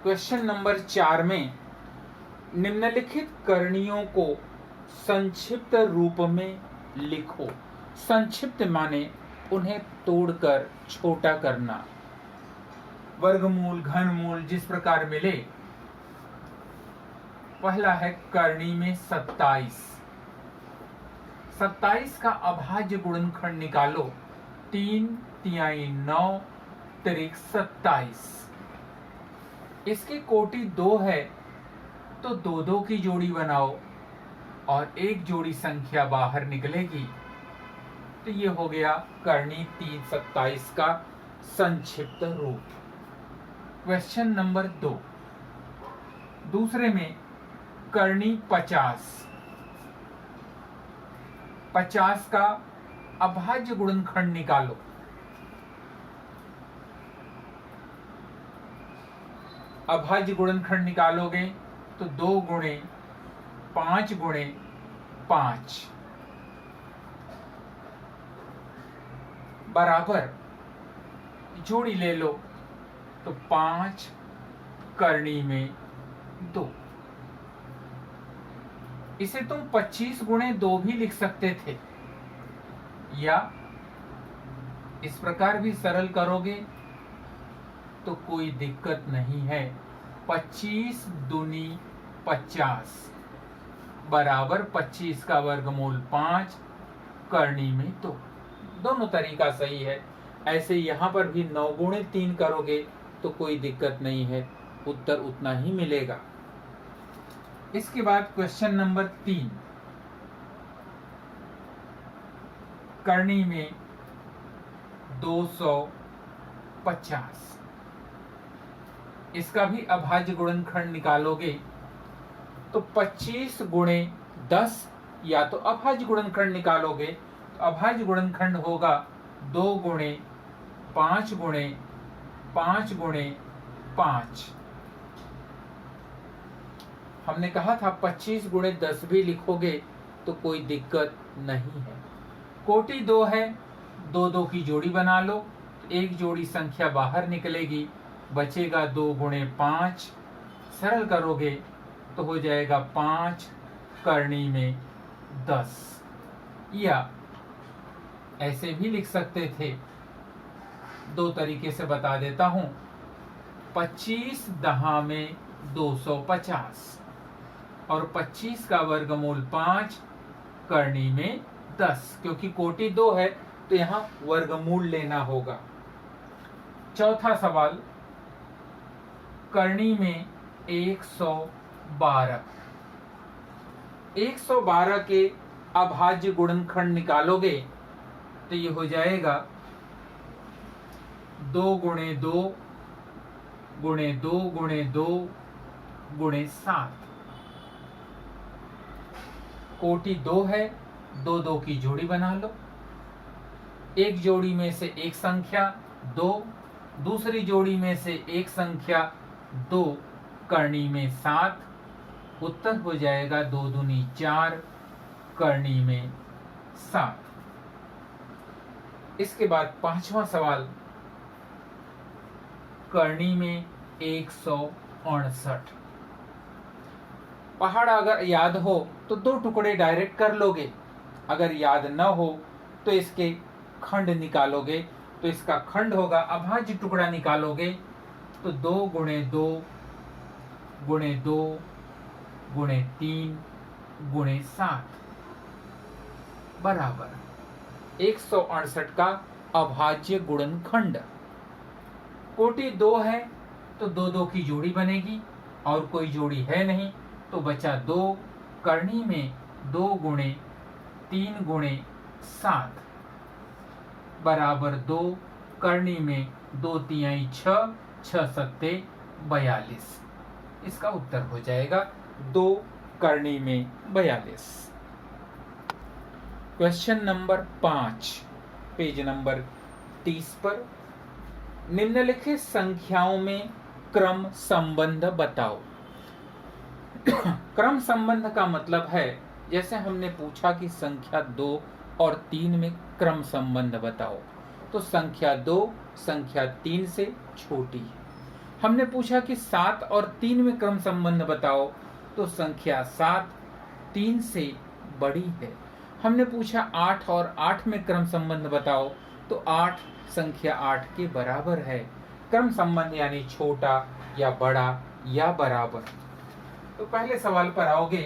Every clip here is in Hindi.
क्वेश्चन नंबर 4 में निम्नलिखित करणियों को संक्षिप्त रूप में लिखो। संक्षिप्त माने उन्हें तोड़कर छोटा करना। वर्गमूल, घनमूल जिस प्रकार मिले। पहला है करणी में 27। 27 का अभाज्य गुणनखंड निकालो। 3 तिहाई 9 तिरिक 27। इसकी कोटि 2 है तो 2-2 की जोड़ी बनाओ और एक जोड़ी संख्या बाहर निकलेगी तो ये हो गया करणी 327 का संक्षिप्त रूप। क्वेश्चन नंबर 2 दूसरे में करणी 50। 50 का अभाज्य गुणनखंड निकालो। अभाज्य गुणनखंड निकालोगे तो 2 गुणे 5 गुणे 5 बराबर जोड़ी ले लो तो 5 करणी में 2। इसे तुम 25 गुणे 2 भी लिख सकते थे या इस प्रकार भी सरल करोगे तो कोई दिक्कत नहीं है। 25 दूनी 50 बराबर 25 का वर्गमूल 5 करणी में 2। दोनों तरीका सही है। ऐसे यहां पर भी 9 गुणे 3 करोगे तो कोई दिक्कत नहीं है, उत्तर उतना ही मिलेगा। इसके बाद क्वेश्चन नंबर 3 करणी में 250। इसका भी अभाज्य गुणनखंड निकालोगे तो 25 गुणे 10 या तो अभाज्य गुणनखंड निकालोगे तो अभाज्य गुणनखंड होगा 2 गुणे 5 गुणे 5 गुणे 5। हमने कहा था 25 गुणे 10 भी लिखोगे तो कोई दिक्कत नहीं है। कोटि 2 है, 2-2 की जोड़ी बना लो, एक जोड़ी संख्या बाहर निकलेगी, बचेगा 2 गुणे 5। सरल करोगे तो हो जाएगा 5 करणी में 10। या ऐसे भी लिख सकते थे, 2 तरीके से बता देता हूं। 25 दहा में 250 और 25 का वर्गमूल 5 करणी में 10। क्योंकि कोटि 2 है तो यहां वर्गमूल लेना होगा। चौथा सवाल करणी में 112। 112 के अभाज्य गुणनखंड निकालोगे तो ये हो जाएगा 2 गुणे 2 गुणे 2 गुणे 2 गुणे 7। कोटि 2 है, 2-2 की जोड़ी बना लो, एक जोड़ी में से एक संख्या 2, दूसरी जोड़ी में से एक संख्या 2 करणी में 7। उत्तर हो जाएगा 2 दूनी 4 करणी में 7। इसके बाद पांचवा सवाल करणी में 168। पहाड़ अगर याद हो तो 2 टुकड़े डायरेक्ट कर लोगे, अगर याद न हो तो इसके खंड निकालोगे तो इसका खंड होगा, अभाज्य टुकड़ा निकालोगे तो 2 गुणे 2 गुणे 2 गुणे 3 गुणे 7 बराबर 168 का अभाज्य गुणनखंड। कोटि 2 है तो 2-2 की जोड़ी बनेगी और कोई जोड़ी है नहीं तो बचा 2 करणी में 2 गुणे 3 गुणे 7 बराबर 2 करणी में 2 तिहाई 6 6 सत्ते 42। इसका उत्तर हो जाएगा 2 करणी में 42। क्वेश्चन नंबर 5 पेज नंबर 30 पर निम्नलिखित संख्याओं में क्रम संबंध बताओ। क्रम संबंध का मतलब है, जैसे हमने पूछा कि संख्या 2 और 3 में क्रम संबंध बताओ, तो संख्या 2 संख्या 3 से छोटी है। हमने पूछा कि 7 और 3 में क्रम संबंध बताओ, तो संख्या 7 3 से बड़ी है। हमने पूछा 8 और 8 में क्रम संबंध बताओ, तो 8 संख्या 8 के बराबर है। क्रम संबंध यानी छोटा या बड़ा या बराबर। तो पहले सवाल पर आओगे।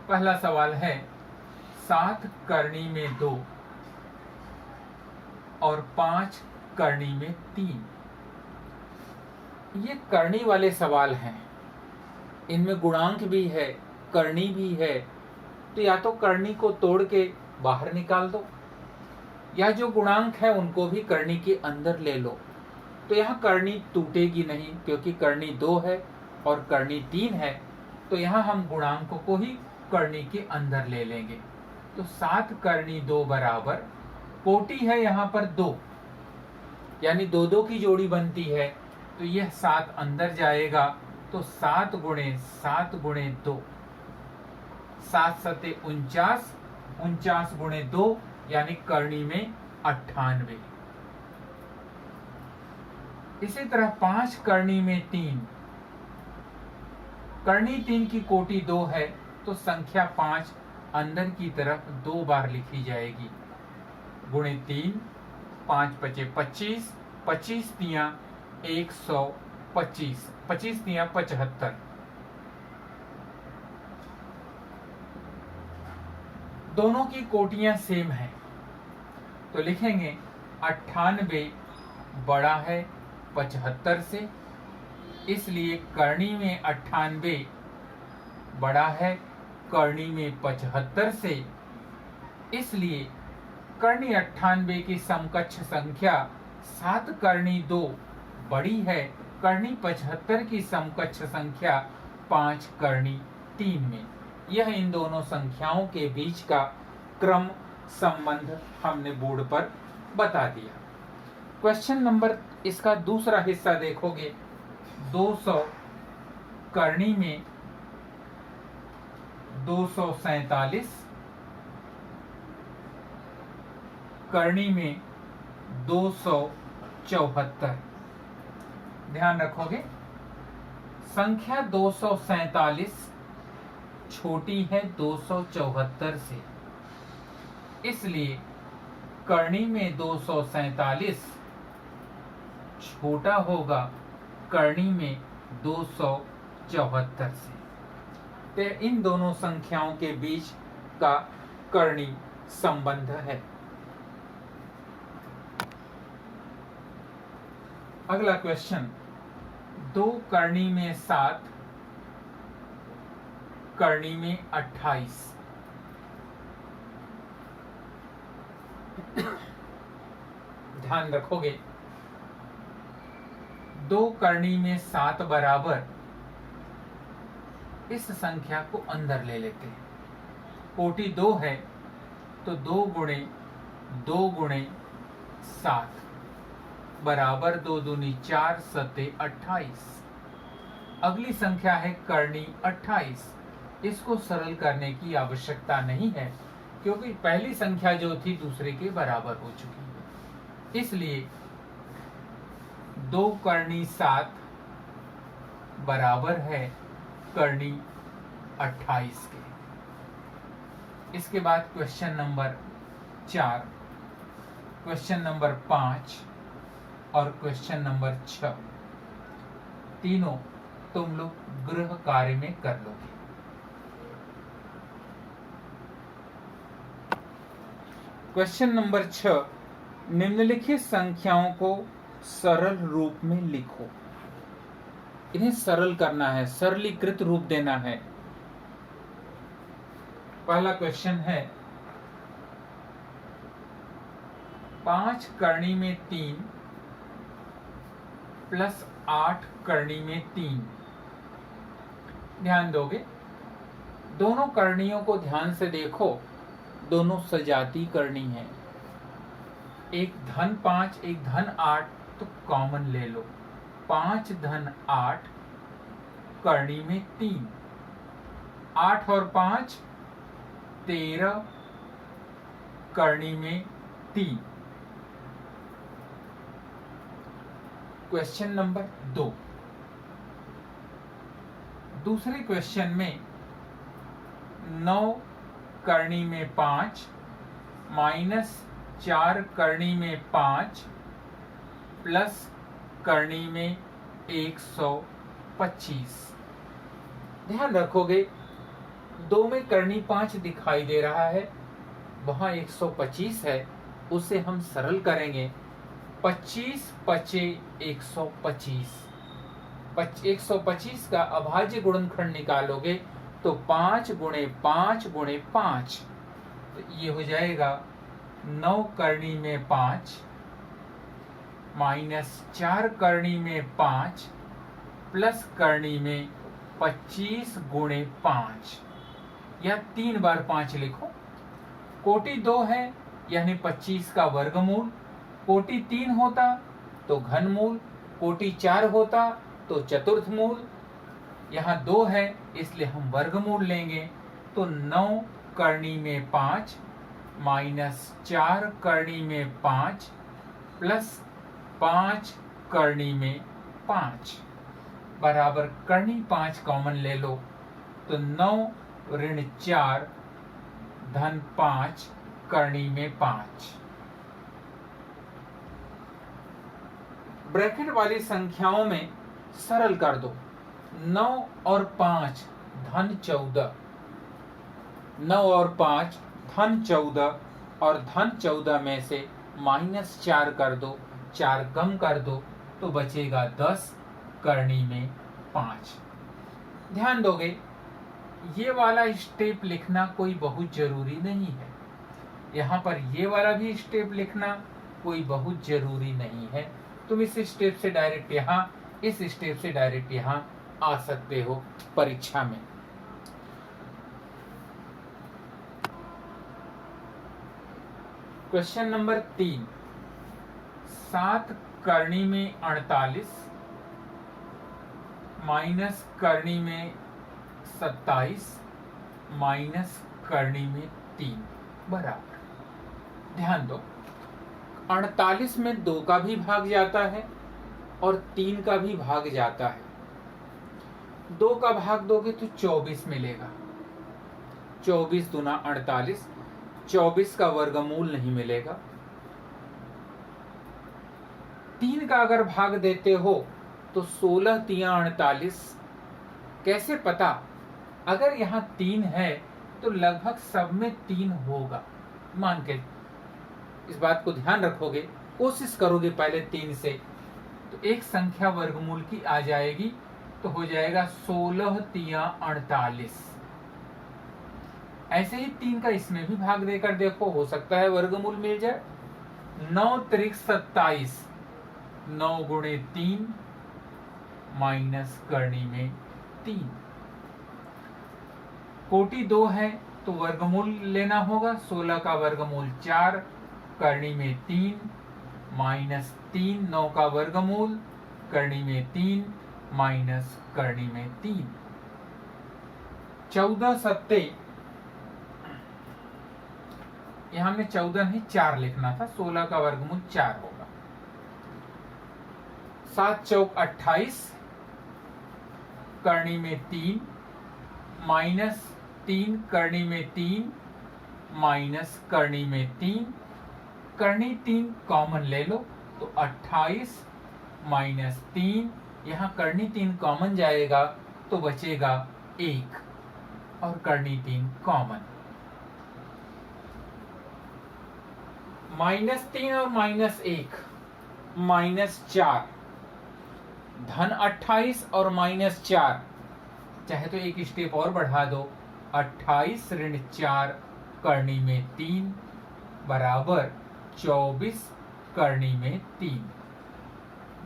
पहला सवाल है 7 करनी में 2 और 5 करनी में 3। ये करनी वाले सवाल हैं, इनमें गुणांक भी है, करनी भी है। तो या तो करनी को तोड़ के बाहर निकाल दो, या जो गुणांक है उनको भी करनी के अंदर ले लो। तो यहाँ करनी टूटेगी नहीं, क्योंकि करनी 2 है और करनी 3 है। तो यहाँ हम गुणांकों को ही करनी के अंदर ले लेंगे। तो 7 करनी 2 बराबर, कोटि है यहाँ पर 2, यानी 2 की जोड़ी बनती है। तो यह 7 अंदर जाएगा, तो 7 गुणे 7 गुणे 2, 7 सते 49, 49 गुणे 2 यानी करनी में 98। इसी तरह 5 करनी में 3, करनी 3 की कोटि 2 है, तो संख्या 5 अंदर की तरफ 2 बार लिखी जाएगी। गुणे 3, 5 पचे 25, 25 तिया 125, 25 तिया 75। दोनों की कोटियां सेम है, तो लिखेंगे 98 बड़ा है 75 से, इसलिए करनी में 98 बड़ा है करनी में 75 से, इसलिए करनी 98 की समकक्ष संख्या 7 करनी 2 बड़ी है करनी 75 की समकक्ष संख्या 5 करनी 3 में। यह इन दोनों संख्याओं के बीच का क्रम संबंध हमने बोर्ड पर बता दिया। क्वेश्चन नंबर इसका दूसरा हिस्सा देखोगे, 200 करनी में 247, करनी में 274। ध्यान रखोगे संख्या 247 छोटी है 274 से, इसलिए करनी में 247 छोटा होगा करनी में 274 से। तो इन दोनों संख्याओं के बीच का करनी संबंध है। अगला क्वेश्चन, 2 करनी में 7, करनी में 28। ध्यान रखोगे 2 करनी में 7 बराबर, इस संख्या को अंदर ले लेते हैं। कोटि 2 है, तो 2 गुणे 2 गुणे 7 बराबर 2 दूनी 4 सते 28। अगली संख्या है करनी 28। इसको सरल करने की आवश्यकता नहीं है, क्योंकि पहली संख्या जो थी दूसरे के बराबर हो चुकी है। इसलिए 2 करनी 7 बराबर है करनी 28 के। इसके बाद क्वेश्चन नंबर 4, क्वेश्चन नंबर 5 और क्वेश्चन नंबर 6 तीनों तुम लोग गृह कार्य में कर लोगे। क्वेश्चन नंबर 6, निम्नलिखित संख्याओं को सरल रूप में लिखो। इन्हें सरल करना है, सरलीकृत रूप देना है। पहला क्वेश्चन है 5 करनी में 3 प्लस 8 करनी में 3। ध्यान दोगे, दोनों करणियों को ध्यान से देखो, दोनों सजाती करनी है। एक धन 5 एक धन 8, तो कॉमन ले लो। 5 धन 8 करनी में 3, 8 और 5 13 करनी में 3। Question number 2। दूसरे क्वेश्चन में 9 करनी में 5 माइनस 4 करनी में 5 प्लस करनी में 125। ध्यान रखोगे 2 में करनी 5 दिखाई दे रहा है, वहां 125 है, उसे हम सरल करेंगे। 25 पचे 125, 125 का अभाज्य गुणनखंड निकालोगे तो 5 गुणे 5 गुणे 5, तो ये हो जाएगा 9 करनी में 5 माइनस 4 करनी में 5 प्लस करनी में 25 गुणे 5, या 3 बार 5 लिखो। कोटि 2 है यानी 25 का वर्गमूल, कोटि 3 होता तो घनमूल, कोटि 4 होता तो चतुर्थ मूल। यहाँ 2 है इसलिए हम वर्गमूल लेंगे, तो 9 करनी में 5 माइनस 4 करनी में 5 प्लस 5 करनी में 5 बराबर करनी 5 कॉमन ले लो तो 9 ऋण 4 धन 5 करनी में 5। ब्रैकेट वाली संख्याओं में सरल कर दो। 9 और 5 धन 14, 9 और 5 धन 14, और धन 14 में से माइनस 4 कर दो, 4 कम कर दो तो बचेगा 10 करनी में 5। ध्यान दोगे ये वाला स्टेप लिखना कोई बहुत जरूरी नहीं है, यहाँ पर ये वाला भी स्टेप लिखना कोई बहुत जरूरी नहीं है। तुम इस स्टेप से डायरेक्ट यहाँ, इस स्टेप से डायरेक्ट यहाँ आ सकते हो परीक्षा में। क्वेश्चन नंबर 3, 7 करनी में 48 माइनस करनी में 27 माइनस करनी में 3 बराबर। ध्यान दो 48 में 2 का भी भाग जाता है और 3 का भी भाग जाता है। 2 का भाग दोगे तो 24 मिलेगा, 24 दूना 48, 24 का वर्गमूल नहीं मिलेगा। 3 का अगर भाग देते हो तो 16 तिया 48। कैसे पता? अगर यहाँ 3 है तो लगभग सब में 3 होगा, मान के इस बात को ध्यान रखोगे, कोशिश करोगे पहले 3 से, तो एक संख्या वर्गमूल की आ जाएगी, तो हो जाएगा 16 तिया 48। ऐसे ही 3 का इसमें भी भाग देकर देखो, हो सकता है वर्गमूल मिल जाए। 9 त्रिक 27, 9 गुणे 3 माइनस करनी में 3। कोटि 2 है तो वर्गमूल लेना होगा, 16 का वर्गमूल 4 करनी में 3 माइनस 3, 9 का वर्गमूल करनी में 3 माइनस करनी में 3। 14 सत्ते, यहां में 14 नहीं 4 लिखना था, 16 का वर्गमूल 4 होगा। 7 चौक 28 करनी में 3 माइनस 3 करनी में 3 माइनस करनी में 3, करनी 3 कॉमन ले लो तो 28 माइनस 3, यहाँ करनी 3 कॉमन जाएगा तो बचेगा 1, और करनी 3 कॉमन। -3 और -1 -4, धन 28 और -4, चाहे तो एक स्टेप और बढ़ा दो, 28 ऋण 4 करनी में 3 बराबर 24 करनी में 3।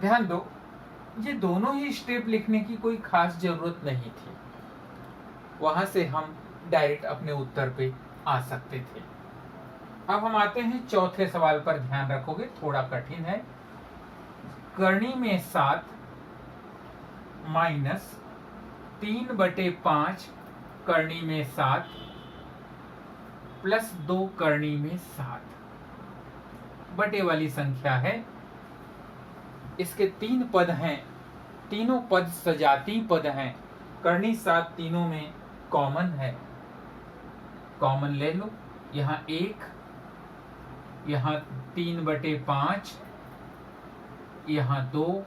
ध्यान दो ये दोनों ही स्टेप लिखने की कोई खास जरूरत नहीं थी, वहां से हम डायरेक्ट अपने उत्तर पे आ सकते थे। अब हम आते हैं चौथे सवाल पर, ध्यान रखोगे थोड़ा कठिन है। करनी में 7 माइनस 3/5 करनी में 7 प्लस 2 करनी में 7 बटे वाली संख्या है। इसके 3 पद हैं, तीनों पद सजातीय पद हैं। करनी 7 तीनों में कॉमन है, कॉमन ले लो। यहाँ 1, यहाँ 3/5, यहाँ 2,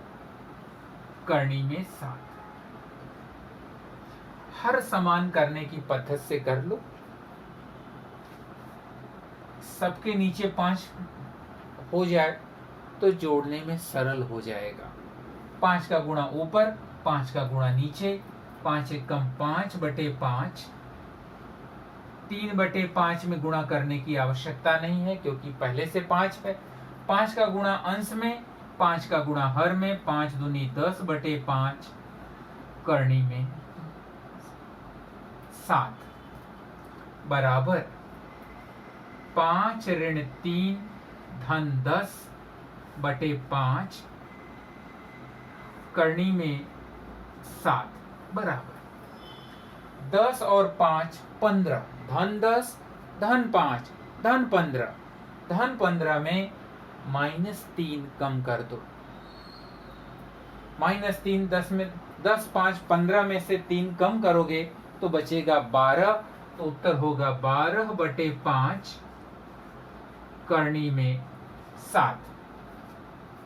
करनी में 7। हर समान करने की पद्धति से कर लो। सबके नीचे 5 हो जाए तो जोड़ने में सरल हो जाएगा। 5 का गुणा ऊपर, 5 का गुणा नीचे, 5 एकम 5/5। 3/5 में गुणा करने की आवश्यकता नहीं है क्योंकि पहले से 5 है। 5 का गुणा अंश में, 5 का गुणा हर में, 5 दूनी 10/5, करनी में 7 बराबर 5 ऋण 3 धन 10/5, करनी में 7 बराबर 10 और 5 15, धन 10 धन 5 धन 15, धन 15 में -3 कम कर दो। -3 10 में 10 5 15 में से 3 कम करोगे तो बचेगा 12, तो उत्तर होगा 12/5, करनी में 7।